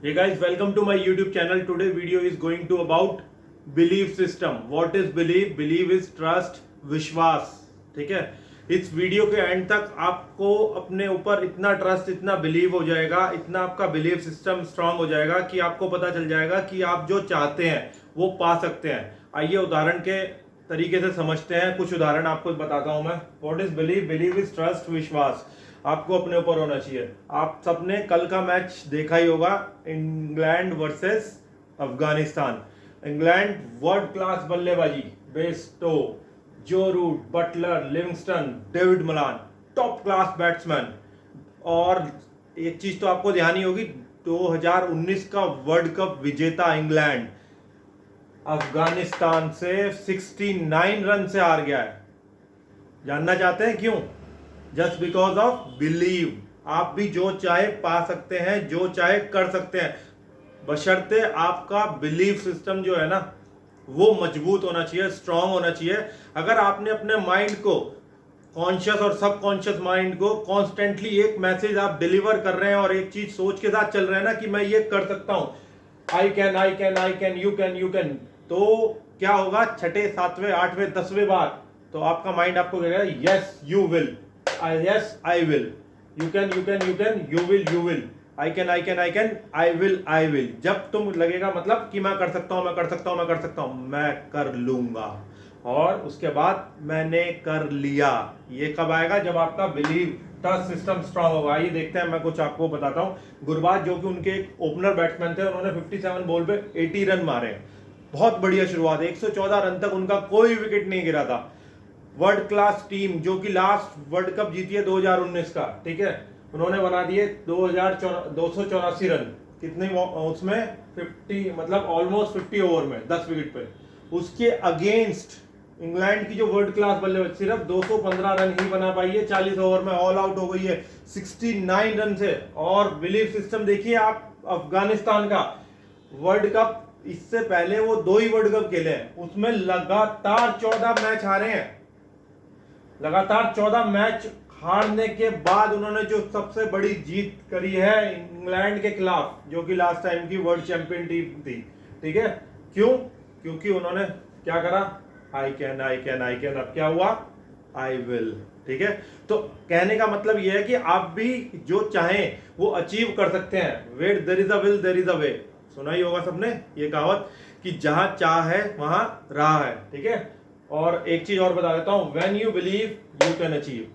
Hey guys, welcome to my YouTube channel. Today video is going to about belief system. What is belief? Belief is trust, विश्वास. ठीक है. इस video के and तक आपको अपने ऊपर इतना ट्रस्ट, इतना बिलीव हो जाएगा, इतना आपका बिलीफ सिस्टम स्ट्रांग हो जाएगा कि आपको पता चल जाएगा कि आप जो चाहते हैं वो पा सकते हैं. आइए उदाहरण के तरीके से समझते हैं. कुछ उदाहरण आपको बताता हूं मैं. What is believe? Believe is trust, विश्वास. आपको अपने ऊपर होना चाहिए. आप सबने कल का मैच देखा ही होगा, England versus Afghanistan. England world class बल्लेबाजी, Bairstow, Joe Root, Buttler, Livingstone, David Malan, top class batsman. और एक चीज तो आपको ध्यान ही होगी, 2019 का वर्ल्ड कप विजेता इंग्लैंड अफगानिस्तान से 69 रन से हार गया है. जानना चाहते हैं क्यों? Just because of believe. आप भी जो चाहे पा सकते हैं, जो चाहे कर सकते हैं, बशर्ते आपका बिलीफ सिस्टम जो है ना वो मजबूत होना चाहिए, स्ट्रांग होना चाहिए. अगर आपने अपने माइंड को, कॉन्शियस और सबकॉन्शियस माइंड को कॉन्स्टेंटली एक मैसेज आप डिलीवर कर रहे हैं और एक चीज सोच के साथ चल रहे हैं ना कि मैं ये कर सकता हूं, I can I can I can, you can you can, तो क्या होगा? छठे, सातवें, आठवें, 10वें बार तो आपका माइंड आपको कहेगा yes you will, yes I will, you can you can you can, you will, I can I can I can, I will. जब तुम लगेगा मतलब कि मैं कर सकता हूं, मैं कर सकता हूं, मैं कर सकता हूं, मैं कर लूंगा, और उसके बाद मैंने कर लिया. ये कब आएगा? जब आपका बिलीव, ट्रस्ट सिस्टम स्ट्रांग होगा. ये देखते हैं, मैं कुछ आपको बताता हूं. गुरबाज जो कि उनके ओपनर बैट्समैन थे, उन्होंने 57 बॉल पे 80 रन मारे. बहुत बढ़िया शुरुआत है. 114 रन तक उनका कोई विकेट नहीं गिरा था. वर्ल्ड क्लास टीम जो कि लास्ट वर्ल्ड कप जीती है 2019 का, ठीक है, उन्होंने बना दिए 284 रन. कितने उसमें? 50, मतलब ऑलमोस्ट 50 ओवर में 10 विकेट पे. उसके अगेंस्ट इंग्लैंड की जो वर्ल्ड क्लास बल्लेबाज सिर्फ 215 रन ही बना पाई है. 40 ओवर में ऑल आउट हो गई है 69 रन से. और बिलीफ सिस्टम देखिए आप, अफगानिस्तान का वर्ल्ड कप, इससे पहले वो 2 ही वर्ल्ड कप खेले हैं, उसमें लगातार 14 मैच हारे हैं. लगातार 14 मैच हारने के बाद उन्होंने जो सबसे बड़ी जीत करी है इंग्लैंड के खिलाफ, जो कि लास्ट टाइम की वर्ल्ड चैंपियन टीम थी. ठीक है, क्यों? क्योंकि उन्होंने क्या करा? I can I can I can. अब क्या हुआ? I will. ठीक है, तो कहने का मतलब यह है कि आप भी जो चाहें वो अचीव कर सकते हैं. Where there is a will there is a way. सुना ही होगा सबने ये कहावत कि जहां चाह है वहां राह है. ठीक है, और एक चीज और बता देता हूं, when you believe you can achieve.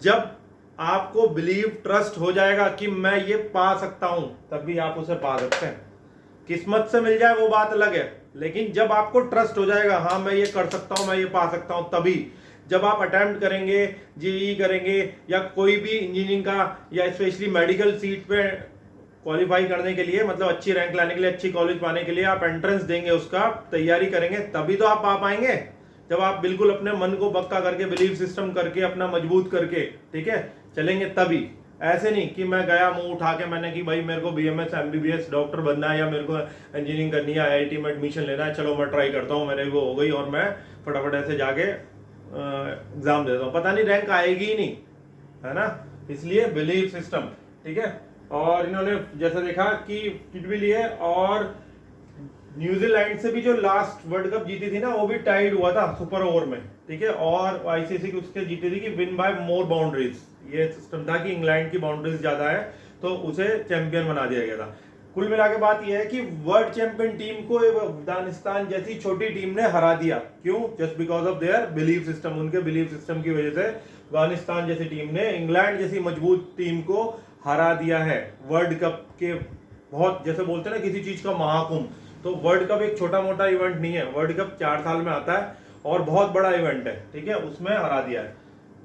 जब आपको बिलीव, ट्रस्ट हो जाएगा कि मैं ये पा सकता हूं, तभी आप उसे पा सकते हैं. किस्मत से मिल जाए वो बात अलग है, लेकिन जब आपको ट्रस्ट हो जाएगा, हाँ मैं ये कर सकता हूं, मैं ये पा सकता हूं, तभी. जब आप अटेम्प्ट करेंगे, जेईई करेंगे या कोई भी इंजीनियरिंग का या स्पेशली मेडिकल सीट पे क्वालिफाई करने के लिए, मतलब अच्छी रैंक लाने के लिए, अच्छी कॉलेज पाने के लिए आप एंट्रेंस देंगे, उसका तैयारी करेंगे, तभी तो आप पा पाएंगे. जब आप बिल्कुल अपने मन को पक्का करके, बिलीफ सिस्टम करके, अपना मजबूत करके, ठीक है, चलेंगे, तभी. ऐसे नहीं कि मैं गया मुंह उठा के मैंने कि भाई मेरे को बीएमएस, एमबीबीएस, डॉक्टर बनना है या मेरे को इंजीनियरिंग करनी है, आईआईटी में एडमिशन लेना है, चलो मैं ट्राई करता हूँ, मेरे को हो गई और मैं फटाफट ऐसे जाके एग्जाम देता हूँ. पता नहीं रैंक आएगी ही नहीं, है ना. इसलिए बिलीफ सिस्टम. ठीक है, और इन्होंने जैसा देखा कि किट भी लिए, और न्यूजीलैंड से भी जो लास्ट वर्ल्ड कप जीती थी ना, वो भी टाइड हुआ था सुपर ओवर में. ठीक है, और आईसीसी उसके जीती थी कि विन बाय मोर बाउंड्रीज. ये सिस्टम था कि इंग्लैंड की बाउंड्रीज ज्यादा है तो उसे चैंपियन बना दिया गया था. कुल मिला के बात यह है कि वर्ल्ड चैंपियन टीम को अफगानिस्तान जैसी छोटी टीम ने हरा दिया. क्यों? Just because of their belief system. उनके बिलीफ सिस्टम की वजह से अफगानिस्तान जैसी टीम ने इंग्लैंड जैसी मजबूत टीम को हरा दिया है. वर्ल्ड कप के बहुत, जैसे बोलते हैं ना किसी चीज का महाकुंभ, तो वर्ल्ड कप एक छोटा मोटा इवेंट नहीं है. वर्ल्ड कप 4 साल में आता है और बहुत बड़ा इवेंट है. ठीक है, उसमें हरा दिया है.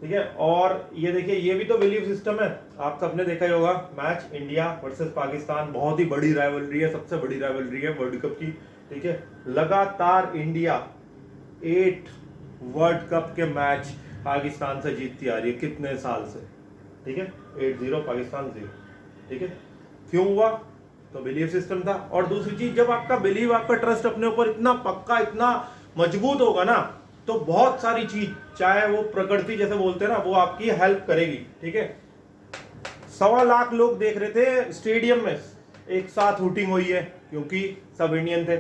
ठीक है, और ये देखिए, ये भी तो बिलीफ सिस्टम है. आप सबने देखा ही होगा मैच इंडिया वर्सेस पाकिस्तान, बहुत ही बड़ी राइवलरी है, सबसे बड़ी राइवलरी है वर्ल्ड कप की. ठीक है, लगातार इंडिया 8 वर्ल्ड कप के मैच पाकिस्तान से जीतती आ रही है. कितने साल से? ठीक है, 8-0 पाकिस्तान 0. ठीक है, क्यों हुआ? तो बिलीफ सिस्टम था. और दूसरी चीज, जब आपका बिलीव, आपका ट्रस्ट अपने ऊपर इतना पक्का, इतना मजबूत होगा ना, तो बहुत सारी चीज, चाहे वो प्रकृति जैसे बोलते हैं ना, वो आपकी हेल्प करेगी. ठीक है, 1.25 लाख लोग देख रहे थे स्टेडियम में एक साथ हुटिंग हुई है क्योंकि सब इंडियन थे।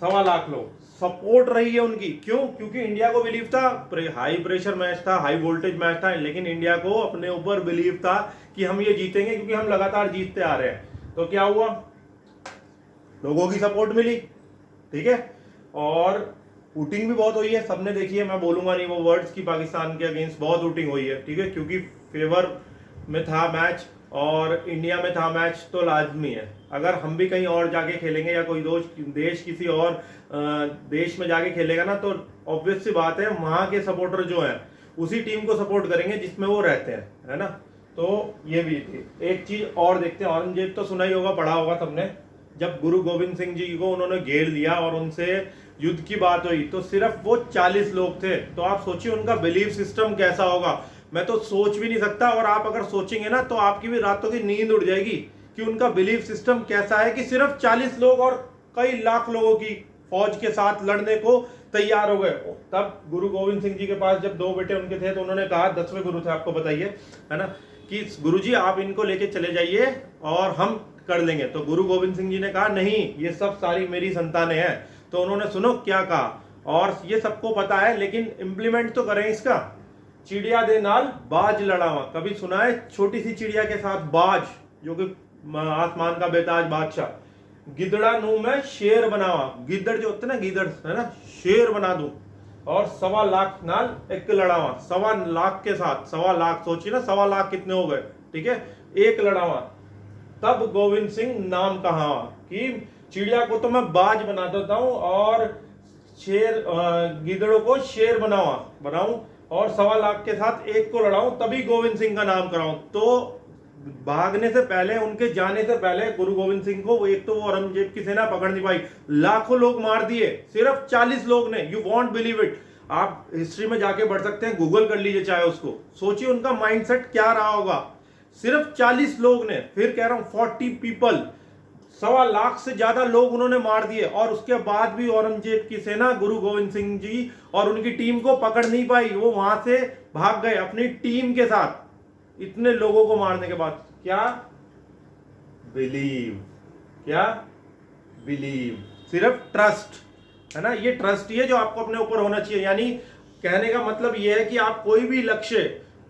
1.25 लाख लोग, सपोर्ट रही है उनकी। क्यों? क्योंकि इंडिया को बिलीव था, हाई प्रेशर मैच था, हाई वोल्टेज मैच था, लेकिन इंडिया को अपने ऊपर बिलीव था कि हम ये जीतेंगे क्योंकि हम लगातार जीतते आ रहे हैं। तो क्या हुआ, लोगों की सपोर्ट मिली, ठीक है, और वोटिंग भी बहुत हुई है, सबने देखी है, मैं बोलूंगा नहीं वो वर्ड्स की पाकिस्तान के अगेंस्ट बहुत वोटिंग हुई है, ठीक है, क्योंकि फेवर में था मैच और इंडिया में था मैच, तो लाजमी है। अगर हम भी कहीं और जाके खेलेंगे या कोई देश किसी और देश में जाके खेलेगा ना, तो ऑब्वियस सी बात है वहां के सपोर्टर जो हैं उसी टीम को सपोर्ट करेंगे जिसमें वो रहते हैं, है ना। तो ये भी थी एक चीज और देखते हैं। औरंगजेब तो सुना ही होगा, पढ़ा होगा सबने, जब गुरु गोविंद सिंह जी को उन्होंने घेर लिया और उनसे युद्ध की बात हुई तो सिर्फ वो 40 लोग थे। तो आप सोचिए उनका बिलीफ सिस्टम कैसा होगा, मैं तो सोच भी नहीं सकता। और आप अगर सोचेंगे ना तो आपकी भी रातों की नींद उड़ जाएगी कि उनका बिलीफ सिस्टम कैसा है कि सिर्फ 40 लोग और कई लाख लोगों की फौज के साथ लड़ने को तैयार हो गए। तब गुरु गोविंद सिंह जी के पास जब 2 बेटे उनके थे तो उन्होंने कहा, 10वें गुरु थे आपको बताइए, है ना, कि गुरु जी आप इनको लेके चले जाइए और हम कर लेंगे। तो गुरु गोविंद सिंह जी ने कहा नहीं, ये सब सारी मेरी संतानें हैं। तो उन्होंने सुनो क्या कहा, और ये सबको पता है लेकिन इंप्लीमेंट तो करें इसका। चिड़िया दे नाल बाज लड़ावा, कभी सुना है? छोटी सी चिड़िया के साथ बाज, जो कि आसमान का बेताज बादशाह। गिदड़ा नू मैं शेर बनावा, गिद्दड़ जो होते ना, गिदड़, है ना, शेर बना दूं और 1.25 लाख नाल एक लड़ावा। 1.25 लाख के साथ, 1.25 लाख, सोचिए ना 1.25 लाख कितने हो गए, ठीक है, एक लड़ावा। तब गोविंद सिंह नाम कहा कि चिड़िया को तो मैं बाज बना देता हूं और शेर, गिदड़ों को शेर बनाऊं और 1.25 लाख के साथ एक को लड़ाऊं, तभी गोविंद सिंह का नाम कराऊं। तो भागने से पहले, उनके जाने से पहले गुरु गोविंद सिंह को, एक तो वो औरंगजेब की सेना पकड़ नहीं पाई, लाखों लोग मार दिए, सिर्फ 40 लोग ने। यू वॉन्ट बिलीव इट, आप हिस्ट्री में जाके बढ़ सकते हैं, गूगल कर लीजिए चाहे उसको। सोचिए उनका माइंडसेट क्या रहा होगा, सिर्फ 40 लोग ने, फिर कह रहा हूं 40 पीपल, 1.25 लाख से ज्यादा लोग उन्होंने मार दिए। और उसके बाद भी औरंगजेब की सेना गुरु गोविंद सिंह जी और उनकी टीम को पकड़ नहीं पाई, वो वहां से भाग गए अपनी टीम के साथ। इतने लोगों को मारने के बाद क्या? बिलीव, क्या? बिलीव, सिर्फ ट्रस्ट, है ना। ये ट्रस्ट ही है जो आपको अपने ऊपर होना चाहिए। यानी कहने का मतलब ये है कि आप कोई भी लक्ष्य,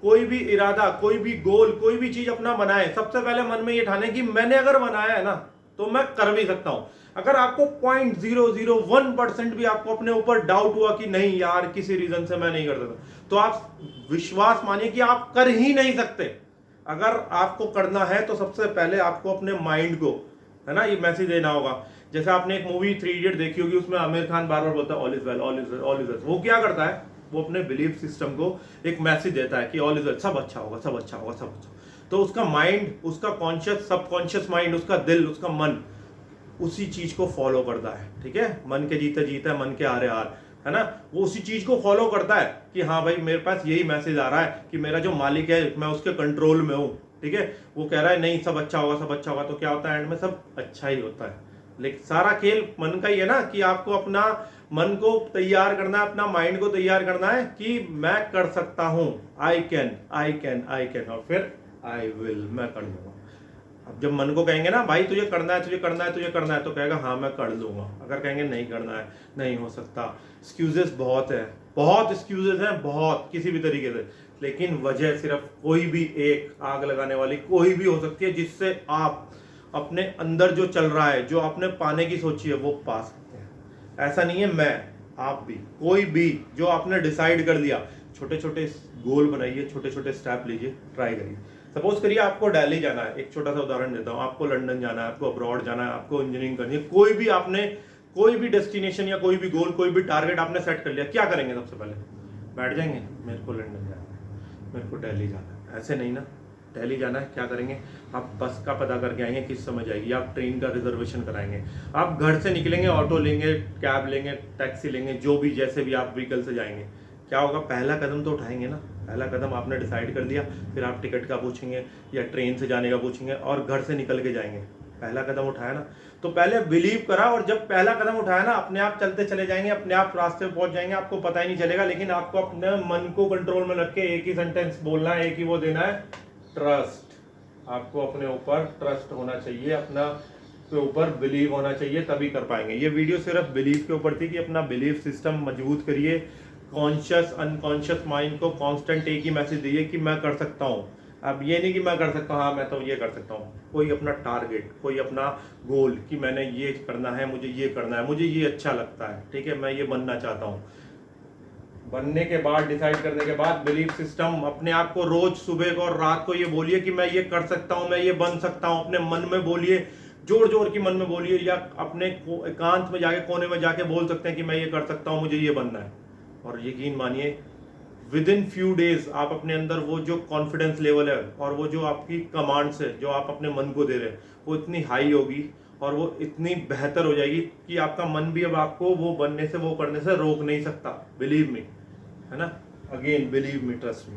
कोई भी इरादा, कोई भी गोल, कोई भी चीज अपना बनाए, सबसे पहले मन में ये ठाने कि मैंने अगर बनाया है ना तो मैं कर भी सकता हूं। अगर आपको 0.001% भी आपको अपने ऊपर डाउट हुआ कि नहीं यार किसी रीजन से मैं नहीं कर सकता, तो आप विश्वास मानिए कि आप कर ही नहीं सकते। अगर आपको करना है तो सबसे पहले आपको अपने माइंड को, है ना, ये मैसेज देना होगा। जैसे आपने एक मूवी 3 इडियट देखी होगी, उसमें आमिर खान बार बार बोलता है all is well, all is well, all is well. वो क्या करता है, वो अपने बिलीफ सिस्टम को एक मैसेज देता है कि ऑल इज वेल, सब अच्छा होगा, सब अच्छा होगा, सब अच्छा। तो उसका माइंड, उसका कॉन्शियस, सबकॉन्शियस माइंड, उसका दिल, उसका मन उसी चीज को फॉलो करता है, ठीक है। मन के जीते जीता है, मन के हारे हार, है ना। वो उसी चीज को फॉलो करता है कि हाँ भाई मेरे पास यही मैसेज आ रहा है कि मेरा जो मालिक है मैं उसके कंट्रोल में हूँ, ठीक है। वो कह रहा है नहीं सब अच्छा होगा, सब अच्छा होगा, तो क्या होता है एंड में? सब अच्छा ही होता है। लेकिन सारा खेल मन का ही है ना, कि आपको अपना मन को तैयार करना है, अपना माइंड को तैयार करना है कि मैं कर सकता हूं, I can, I can, I can, और फिर आई विल, मैं कर लूंगा। अब जब मन को कहेंगे ना भाई तुझे करना है, तुझे करना है, तुझे करना है, तो कहेगा हाँ मैं कर लूंगा। अगर कहेंगे नहीं करना है, नहीं हो सकता, एक्सक्यूजेस बहुत है, बहुत एक्सक्यूजेस हैं, बहुत, किसी भी तरीके से। लेकिन वजह सिर्फ कोई भी एक, आग लगाने वाली कोई भी हो सकती है जिससे आप अपने अंदर जो चल रहा है, जो आपने पाने की सोची है, वो पा सकते हैं। ऐसा नहीं है मैं, आप भी, कोई भी, जो आपने डिसाइड कर लिया, छोटे छोटे गोल बनाइए, छोटे छोटे स्टेप लीजिए, ट्राई करिए। सपोज करिए आपको दिल्ली जाना है, एक छोटा सा उदाहरण देता हूँ, आपको लंदन जाना है, आपको अब्रॉड जाना है, आपको इंजीनियरिंग करनी है, कोई भी आपने, कोई भी डेस्टिनेशन या कोई भी गोल, कोई भी टारगेट आपने सेट कर लिया, क्या करेंगे सबसे पहले? बैठ जाएंगे, मेरे को लंदन जाना है, मेरे को दिल्ली जाना है? ऐसे नहीं ना। दिल्ली जाना है, क्या करेंगे? आप बस का पता करके आएंगे किस समय जाएगी, आप ट्रेन का रिजर्वेशन कराएंगे, आप घर से निकलेंगे, ऑटो लेंगे, कैब लेंगे, टैक्सी लेंगे, जो भी, जैसे भी आप व्हीकल से जाएंगे। क्या होगा? पहला कदम तो उठाएंगे ना, पहला कदम आपने डिसाइड कर दिया, फिर आप टिकट का पूछेंगे या ट्रेन से जाने का पूछेंगे और घर से निकल के जाएंगे। पहला कदम उठाया ना, तो पहले बिलीव करा, और जब पहला कदम उठाया ना, अपने आप चलते चले जाएंगे, अपने आप रास्ते पे पहुंच जाएंगे, आपको पता ही नहीं चलेगा। लेकिन आपको अपने मन को कंट्रोल में रख के एक ही सेंटेंस बोलना है, एक ही वो देना है, ट्रस्ट, आपको अपने ऊपर ट्रस्ट होना चाहिए, अपना के ऊपर बिलीव होना चाहिए, तभी कर पाएंगे। ये वीडियो सिर्फ बिलीव के ऊपर थी कि अपना बिलीफ सिस्टम मजबूत करिए। कॉन्शियस अनकॉन्शियस माइंड को कांस्टेंट एक ही मैसेज दिए कि मैं कर सकता हूँ। अब ये नहीं कि मैं कर सकता हूँ, हाँ मैं तो ये कर सकता हूँ। कोई अपना टारगेट, कोई अपना गोल कि मैंने ये करना है, मुझे ये करना है, मुझे ये अच्छा लगता है, ठीक है, मैं ये बनना चाहता हूँ। बनने के बाद, डिसाइड करने के बाद बिलीफ सिस्टम अपने आप को रोज सुबह को और रात को ये बोलिए कि मैं ये कर सकता हूँ, मैं ये बन सकता हूँ। अपने मन में बोलिए, जोर जोर की मन में बोलिए, या अपने एकांत में जाके, कोने में जाके बोल सकते हैं कि मैं ये कर सकता हूँ, मुझे ये बनना है। और यकीन मानिए विद इन फ्यू डेज आप अपने अंदर वो जो कॉन्फिडेंस लेवल है और वो जो आपकी कमांड्स है जो आप अपने मन को दे रहे हैं वो इतनी हाई होगी और वो इतनी बेहतर हो जाएगी कि आपका मन भी अब आपको वो बनने से, वो करने से रोक नहीं सकता। बिलीव मी, है ना, again believe me, trust me.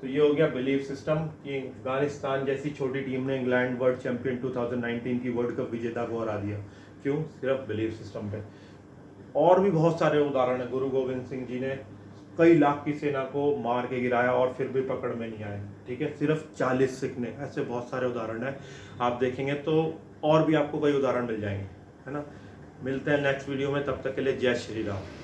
तो ये हो गया बिलीव सिस्टम कि अफगानिस्तान जैसी छोटी टीम ने इंग्लैंड वर्ल्ड चैंपियन 2019 की वर्ल्ड कप विजेता को हरा दिया। क्यों? सिर्फ बिलीव सिस्टम पे। और भी बहुत सारे उदाहरण है। गुरु गोविंद सिंह जी ने कई लाख की सेना को मार के गिराया और फिर भी पकड़ में नहीं आए, ठीक है, सिर्फ 40 सिख ने। ऐसे बहुत सारे उदाहरण है, आप देखेंगे तो और भी आपको कई उदाहरण मिल जाएंगे, है ना। मिलते हैं नेक्स्ट वीडियो में, तब तक के लिए जय श्री राम।